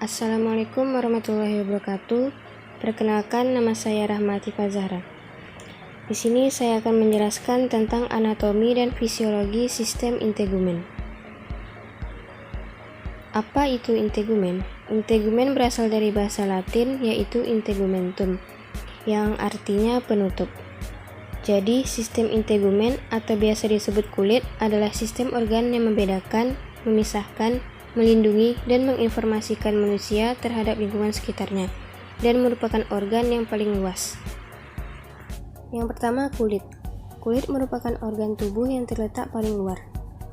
Assalamualaikum warahmatullahi wabarakatuh. Perkenalkan, nama saya Rahmati Fazahra. Di sini saya akan menjelaskan tentang anatomi dan fisiologi sistem integumen. Apa itu integumen? Integumen berasal dari bahasa Latin yaitu integumentum, yang artinya penutup. Jadi, sistem integumen atau biasa disebut kulit adalah sistem organ yang membedakan, memisahkan, melindungi, dan menginformasikan manusia terhadap lingkungan sekitarnya, dan merupakan organ yang paling luas. Yang pertama, kulit. Kulit merupakan organ tubuh yang terletak paling luar.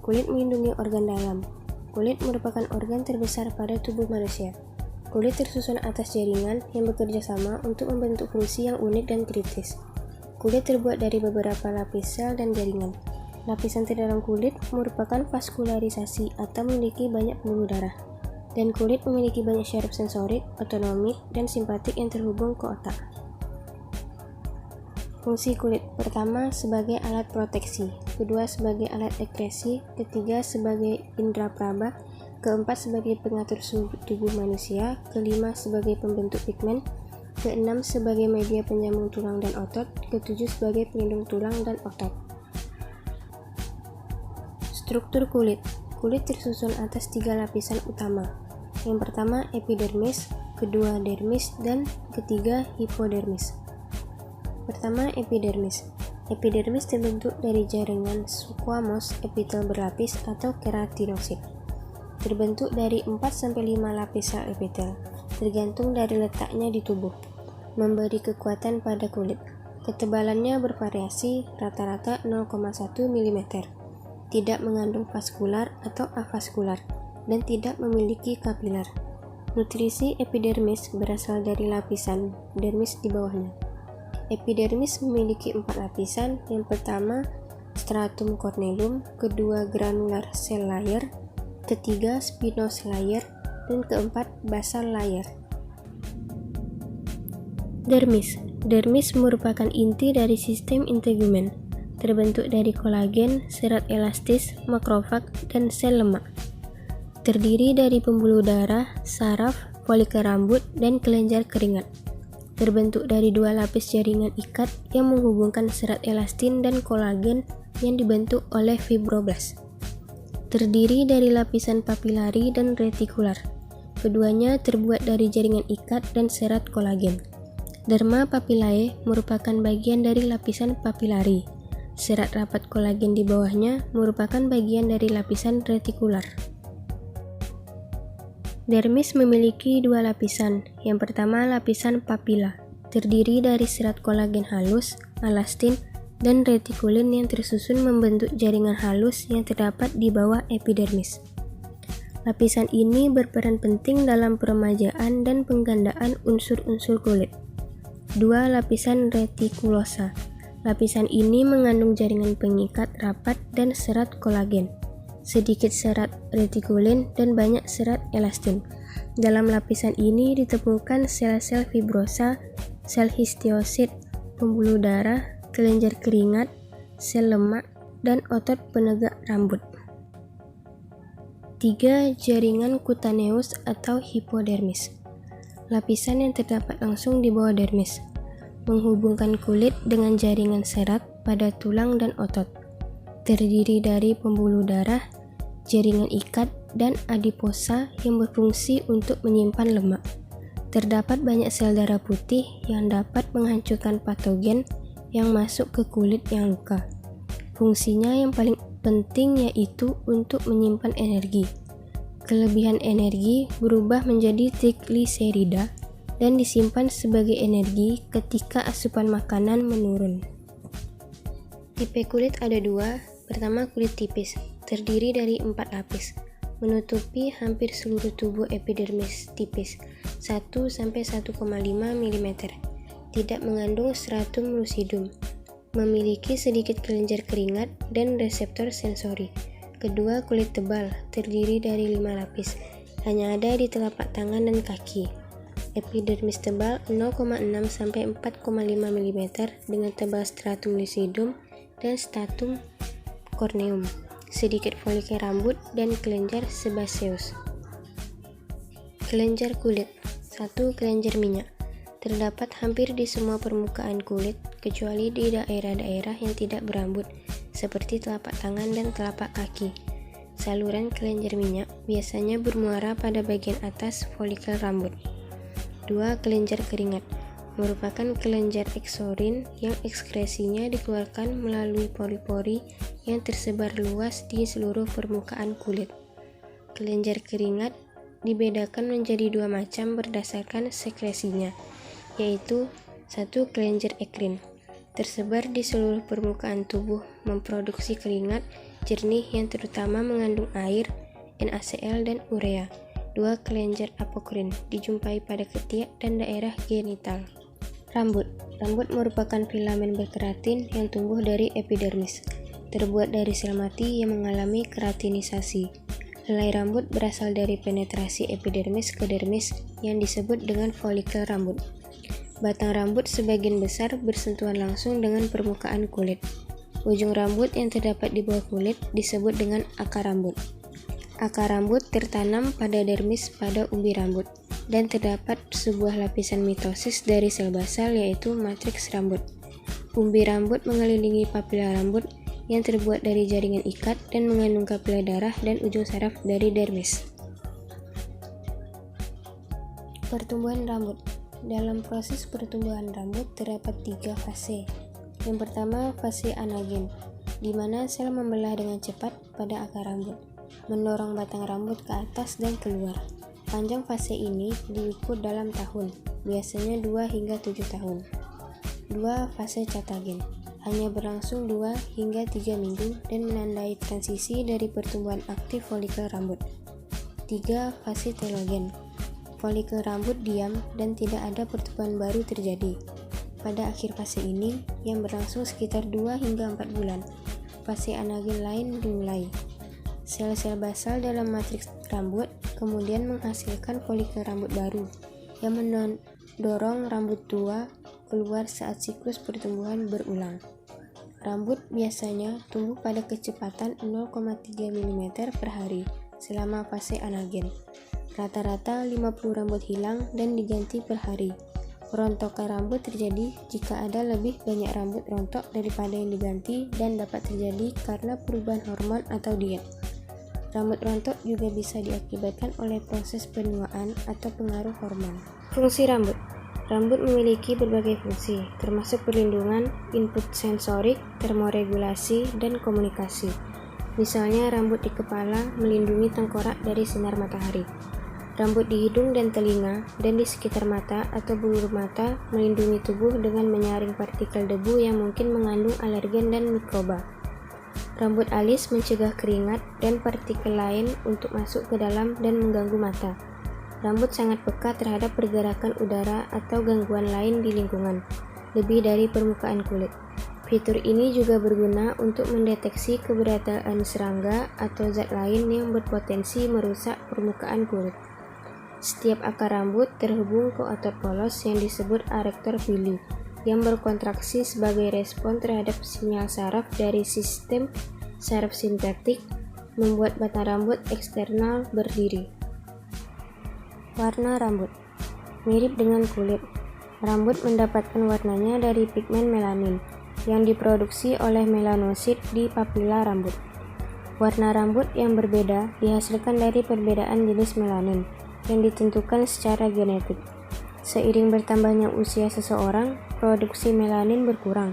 Kulit melindungi organ dalam. Kulit merupakan organ terbesar pada tubuh manusia. Kulit tersusun atas jaringan yang bekerja sama untuk membentuk fungsi yang unik dan kritis. Kulit terbuat dari beberapa lapis sel dan jaringan. Lapisan terdalam kulit merupakan vaskularisasi atau memiliki banyak pembuluh darah. Dan kulit memiliki banyak syaraf sensorik, otonomik, dan simpatik yang terhubung ke otak. Fungsi kulit: pertama, sebagai alat proteksi, kedua sebagai alat ekskresi, ketiga sebagai indera praba, keempat sebagai pengatur suhu tubuh manusia, kelima sebagai pembentuk pigmen, keenam sebagai media penyambung tulang dan otot, ketujuh sebagai pelindung tulang dan otot. Struktur kulit. Kulit tersusun atas 3 lapisan utama. Yang pertama epidermis, kedua dermis, dan ketiga hipodermis. Pertama, epidermis. Epidermis terbentuk dari jaringan squamous epitel berlapis atau keratinosit. Terbentuk dari 4-5 lapis sel epitel, tergantung dari letaknya di tubuh. Memberi kekuatan pada kulit. Ketebalannya bervariasi, rata-rata 0,1 mm. Tidak mengandung vaskular atau avaskular, dan tidak memiliki kapiler. Nutrisi epidermis berasal dari lapisan dermis di bawahnya. Epidermis memiliki 4 lapisan. Yang pertama, stratum corneum, kedua granular cell layer, ketiga spinous layer, dan keempat basal layer. Dermis. Dermis merupakan inti dari sistem integumen. Terbentuk dari kolagen, serat elastis, makrofag, dan sel lemak. Terdiri dari pembuluh darah, saraf, folikel rambut, dan kelenjar keringat. Terbentuk dari 2 lapis jaringan ikat yang menghubungkan serat elastin dan kolagen yang dibentuk oleh fibroblast. Terdiri dari lapisan papilari dan retikular. Keduanya terbuat dari jaringan ikat dan serat kolagen. Derma papillae merupakan bagian dari lapisan papilari. Serat rapat kolagen di bawahnya merupakan bagian dari lapisan retikular. Dermis memiliki 2 lapisan. Yang pertama, lapisan papilla, terdiri dari serat kolagen halus, elastin, dan retikulin yang tersusun membentuk jaringan halus yang terdapat di bawah epidermis. Lapisan ini berperan penting dalam peremajaan dan penggandaan unsur-unsur kulit. 2 lapisan retikulosa. Lapisan ini mengandung jaringan pengikat rapat dan serat kolagen, sedikit serat retikulin, dan banyak serat elastin. Dalam lapisan ini ditemukan sel-sel fibrosa, sel histiosit, pembuluh darah, kelenjar keringat, sel lemak, dan otot penegak rambut. 3. Jaringan kutaneus atau hipodermis. Lapisan yang terdapat langsung di bawah dermis, menghubungkan kulit dengan jaringan serat pada tulang dan otot. Terdiri dari pembuluh darah, jaringan ikat, dan adiposa yang berfungsi untuk menyimpan lemak. Terdapat banyak sel darah putih yang dapat menghancurkan patogen yang masuk ke kulit yang luka. Fungsinya yang paling penting yaitu untuk menyimpan energi. Kelebihan energi berubah menjadi trigliserida dan disimpan sebagai energi ketika asupan makanan menurun. Tipe kulit ada 2. Pertama, kulit tipis, terdiri dari 4 lapis, menutupi hampir seluruh tubuh epidermis tipis, 1-1,5 mm. Tidak mengandung stratum lucidum. Memiliki sedikit kelenjar keringat dan reseptor sensori. Kedua, kulit tebal, terdiri dari 5 lapis, hanya ada di telapak tangan dan kaki. Epidermis tebal 0,6-4,5 mm dengan tebal stratum lucidum dan stratum corneum. sedikit folikel rambut, dan kelenjar sebaceous. Kelenjar kulit. 1. Kelenjar minyak. Terdapat hampir di semua permukaan kulit, kecuali di daerah-daerah yang tidak berambut, seperti telapak tangan dan telapak kaki. Saluran kelenjar minyak biasanya bermuara pada bagian atas folikel rambut. 2. Kelenjar keringat. Merupakan kelenjar eksorin yang ekskresinya dikeluarkan melalui pori-pori yang tersebar luas di seluruh permukaan kulit. Kelenjar keringat dibedakan menjadi dua macam berdasarkan sekresinya, yaitu 1. Kelenjar ekrin, tersebar di seluruh permukaan tubuh, memproduksi keringat jernih yang terutama mengandung air, NaCl dan urea. 2. Kelenjar apokrin, dijumpai pada ketiak dan daerah genital. Rambut. Rambut merupakan filamen berkeratin yang tumbuh dari epidermis, terbuat dari sel mati yang mengalami keratinisasi. Helai rambut berasal dari penetrasi epidermis ke dermis yang disebut dengan folikel rambut. Batang rambut sebagian besar bersentuhan langsung dengan permukaan kulit. Ujung rambut yang terdapat di bawah kulit disebut dengan akar rambut. Akar rambut tertanam pada dermis pada umbi rambut, dan terdapat sebuah lapisan mitosis dari sel basal yaitu matriks rambut. Umbi rambut mengelilingi papila rambut yang terbuat dari jaringan ikat dan mengandung kapila darah dan ujung saraf dari dermis. Pertumbuhan rambut. Dalam proses pertumbuhan rambut terdapat 3 fase. Yang pertama, fase anagen, di mana sel membelah dengan cepat pada akar rambut, mendorong batang rambut ke atas dan keluar. Panjang fase ini diukur dalam tahun, biasanya 2 hingga 7 tahun. 2. Fase catagen, hanya berlangsung 2 hingga 3 minggu dan menandai transisi dari pertumbuhan aktif folikel rambut. 3. Fase telogen, folikel rambut diam dan tidak ada pertumbuhan baru terjadi. Pada akhir fase ini, yang berlangsung sekitar 2 hingga 4 bulan, fase anagen lain dimulai. Sel-sel basal dalam matriks rambut kemudian menghasilkan folikel rambut baru yang mendorong rambut tua keluar saat siklus pertumbuhan berulang. Rambut biasanya tumbuh pada kecepatan 0,3 mm per hari selama fase anagen. Rata-rata 50 rambut hilang dan diganti per hari. Rontokan rambut terjadi jika ada lebih banyak rambut rontok daripada yang diganti dan dapat terjadi karena perubahan hormon atau diet. Rambut rontok juga bisa diakibatkan oleh proses penuaan atau pengaruh hormon. Fungsi rambut. Rambut memiliki berbagai fungsi, termasuk perlindungan, input sensorik, termoregulasi, dan komunikasi. Misalnya rambut di kepala melindungi tengkorak dari sinar matahari. Rambut di hidung dan telinga dan di sekitar mata atau bulu mata melindungi tubuh dengan menyaring partikel debu yang mungkin mengandung alergen dan mikroba. Rambut alis mencegah keringat dan partikel lain untuk masuk ke dalam dan mengganggu mata. Rambut sangat peka terhadap pergerakan udara atau gangguan lain di lingkungan, lebih dari permukaan kulit. Fitur ini juga berguna untuk mendeteksi keberadaan serangga atau zat lain yang berpotensi merusak permukaan kulit. Setiap akar rambut terhubung ke otot polos yang disebut arektor pili, yang berkontraksi sebagai respon terhadap sinyal saraf dari sistem saraf sintetik, membuat batang rambut eksternal berdiri. Warna rambut. Mirip dengan kulit, rambut mendapatkan warnanya dari pigmen melanin yang diproduksi oleh melanosit di papila rambut. Warna rambut yang berbeda dihasilkan dari perbedaan jenis melanin yang ditentukan secara genetik. Seiring bertambahnya usia seseorang, produksi melanin berkurang,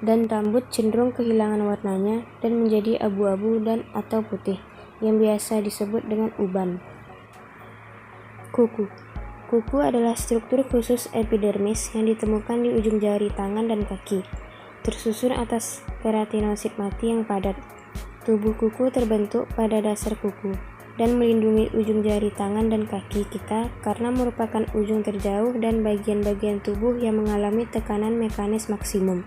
dan rambut cenderung kehilangan warnanya dan menjadi abu-abu dan atau putih, yang biasa disebut dengan uban. Kuku. Kuku adalah struktur khusus epidermis yang ditemukan di ujung jari tangan dan kaki, tersusun atas keratinosit mati yang padat. Tubuh kuku terbentuk pada dasar kuku dan melindungi ujung jari tangan dan kaki kita karena merupakan ujung terjauh dan bagian-bagian tubuh yang mengalami tekanan mekanis maksimum.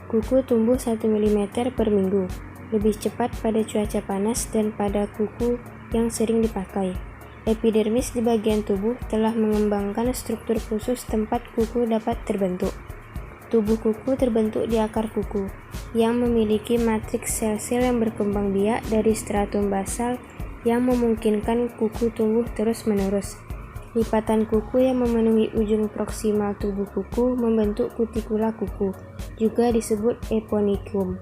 Kuku tumbuh 1 mm per minggu, lebih cepat pada cuaca panas dan pada kuku yang sering dipakai. Epidermis di bagian tubuh telah mengembangkan struktur khusus tempat kuku dapat terbentuk. Tubuh kuku terbentuk di akar kuku, yang memiliki matriks sel-sel yang berkembang biak dari stratum basal yang memungkinkan kuku tumbuh terus-menerus. Lipatan kuku yang memenuhi ujung proksimal tubuh kuku membentuk kutikula kuku, juga disebut eponychium.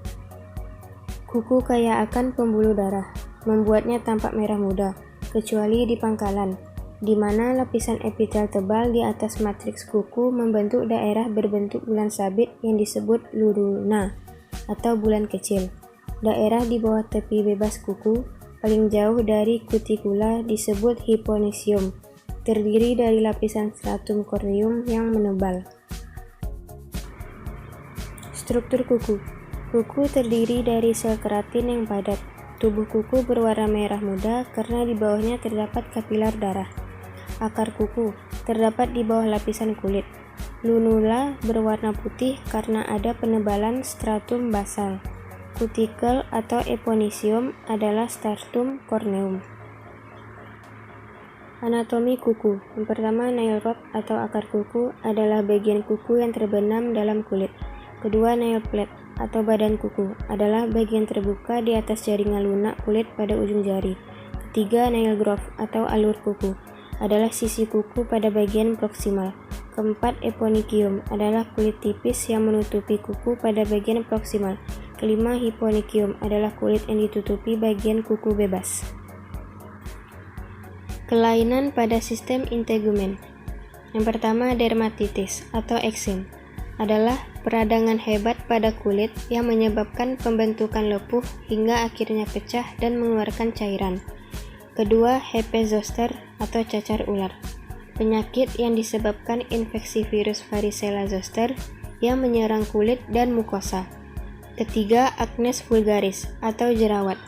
Kuku kaya akan pembuluh darah, membuatnya tampak merah muda, kecuali di pangkalan, di mana lapisan epitel tebal di atas matriks kuku membentuk daerah berbentuk bulan sabit yang disebut lunula atau bulan kecil. Daerah di bawah tepi bebas kuku, paling jauh dari kutikula, disebut hyponychium, terdiri dari lapisan stratum corneum yang menebal. Struktur kuku. Kuku terdiri dari sel keratin yang padat. Tubuh kuku berwarna merah muda karena di bawahnya terdapat kapiler darah. Akar kuku terdapat di bawah lapisan kulit. Lunula berwarna putih karena ada penebalan stratum basal. Kutikel atau eponychium adalah stratum corneum. Anatomi kuku. Yang pertama, nail rod atau akar kuku adalah bagian kuku yang terbenam dalam kulit. Kedua, nail plate atau badan kuku adalah bagian terbuka di atas jaringan lunak kulit pada ujung jari. Ketiga, nail groove atau alur kuku adalah sisi kuku pada bagian proksimal. Keempat, eponychium adalah kulit tipis yang menutupi kuku pada bagian proksimal. Kelima, hyponychium adalah kulit yang ditutupi bagian kuku bebas. Kelainan pada sistem integumen. Yang pertama, dermatitis atau eksem adalah peradangan hebat pada kulit yang menyebabkan pembentukan lepuh hingga akhirnya pecah dan mengeluarkan cairan. Kedua, herpes zoster atau cacar ular, penyakit yang disebabkan infeksi virus varicella zoster yang menyerang kulit dan mukosa. Ketiga, acnes vulgaris atau jerawat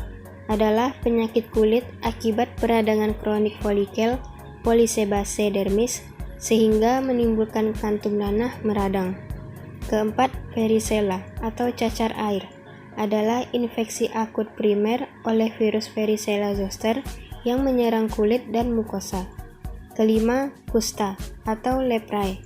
adalah penyakit kulit akibat peradangan kronik folikel polisebase dermis sehingga menimbulkan kantung nanah meradang. Keempat, varicella atau cacar air adalah infeksi akut primer oleh virus varicella zoster yang menyerang kulit dan mukosa. Kelima, kusta atau leprae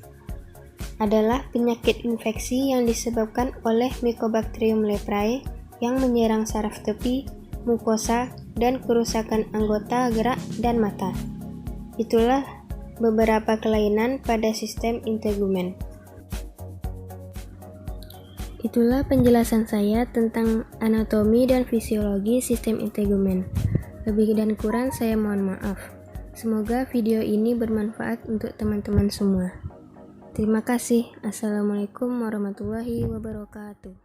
adalah penyakit infeksi yang disebabkan oleh Mycobacterium leprae yang menyerang saraf tepi, mukosa, dan kerusakan anggota gerak dan mata. Itulah beberapa kelainan pada sistem integumen. Itulah penjelasan saya tentang anatomi dan fisiologi sistem integumen. Lebih dan kurang saya mohon maaf. Semoga video ini bermanfaat untuk teman-teman semua. Terima kasih. Assalamualaikum warahmatullahi wabarakatuh.